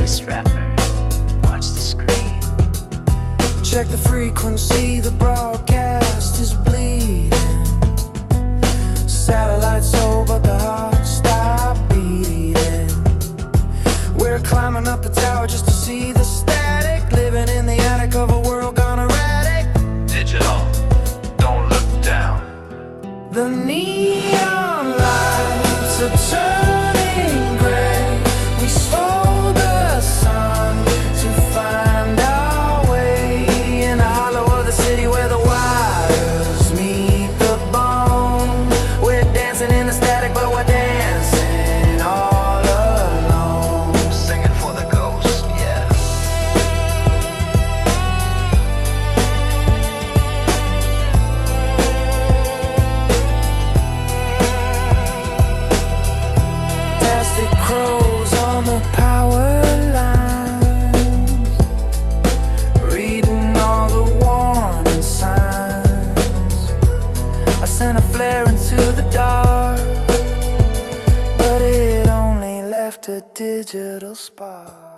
this rapper, watch the screen. Check the frequency, the broadcast is bleeding. Satellite's low, but the heart stopped beating. We're climbing up the tower just to see the static, living in the attic of a world gone erratic. Digital, don't look down. The neon lights are turning gray. We slow the sun to find our way in the hollow of the city where the wires meet the bone. We're dancing in the static, but we're dancing all alone. Singing for the ghosts, yeah. Plastic crows on the power lines, reading all the warning signs. I sent a flare into the dark, but it only left a digital spark.